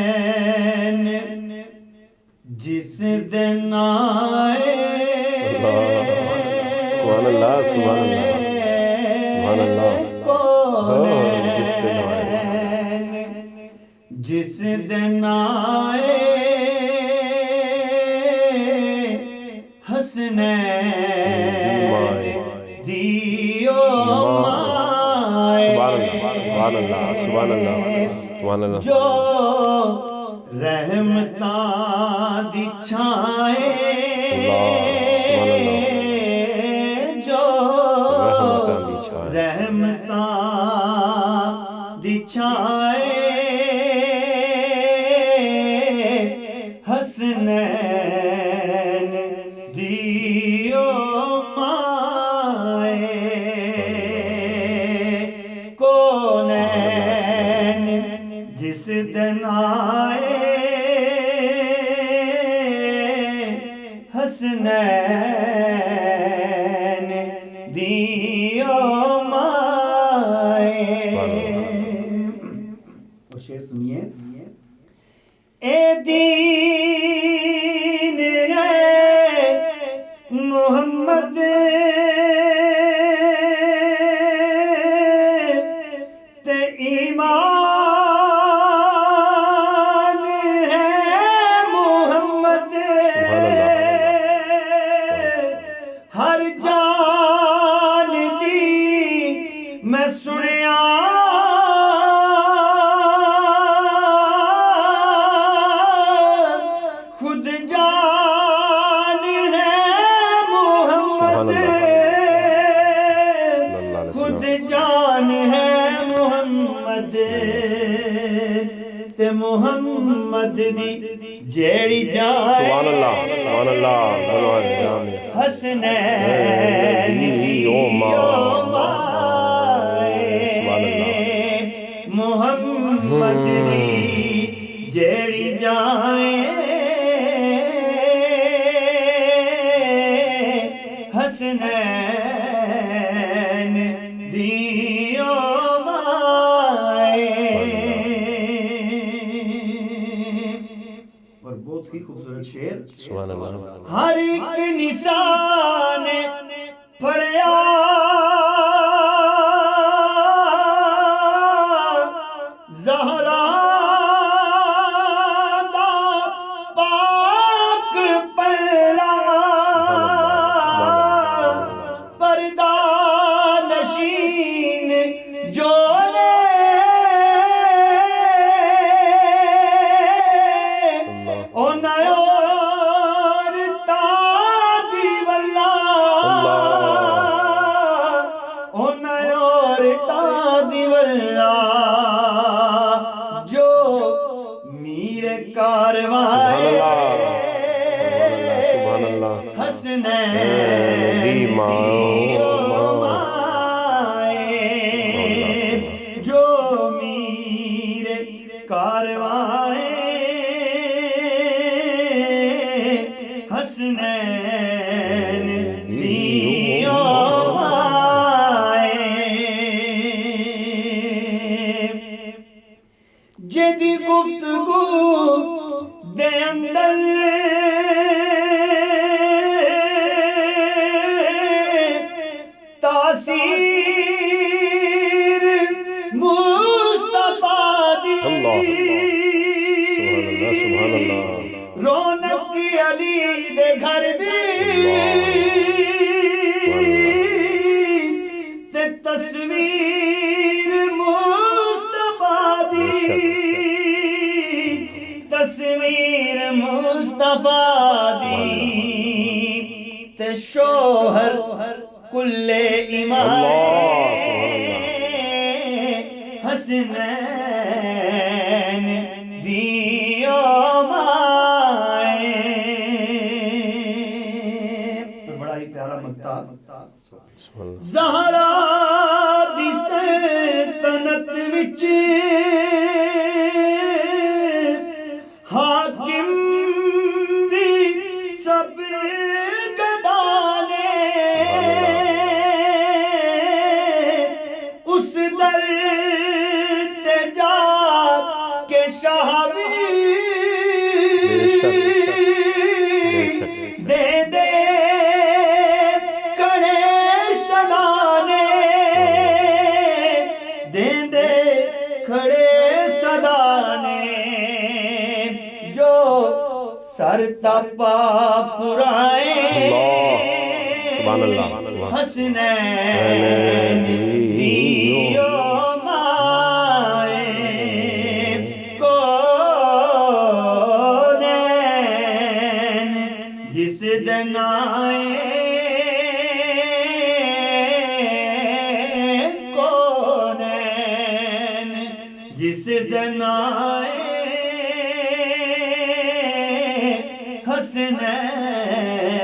کونین جس دن آئے سبحان اللہ سبحان اللہ سبحان اللہ کونین جس دن آئے حسنین دیو مائے سبحان اللہ سبحان اللہ سبحان اللہ جو رحمتاں دی چھائے جو رحمتاں دی چھائے حسنین دیو مائے کونین جس دن آئے حسنین دیو مائے اور شعر سنیے اے دین ہے محمد تے ایمان ہے محمد ہر جان دی میں سنیا خود جان ہے محمد خود جان ہے محمد تے محمد دی جیڑی جائے سبحان اللہ سبحان اللہ حسنین دیو مائے محمد دی جیڑی جائے حسنین دیو مائے اور بہت ہی خوبصورت شعر سبحان اللہ ہر ایک نسان پڑھیا زہرا دا پاک پڑھا پردہ نشین جو جو میر کارواں سبحان اللہ حسنین دیو مائے جو میر کارواں حسنین دیو جدی گفتگو دے اندر تاثیر مصطفیٰ دی سبحان اللہ رونق علی دے گھر دی تے تصویر مصطفیٰ دی تصویر مصطفیٰ دی تے شوہر کل ایمان حسنین دیو مائے بڑا ہی پیارا مقطع زہرا دی سلطنت وچ حاکم بھی سب گدانے اس در تپا پرائے سبحان اللہ حسنین دیو مائے کونین جس دن آئے کونین جس دن آئے حسنین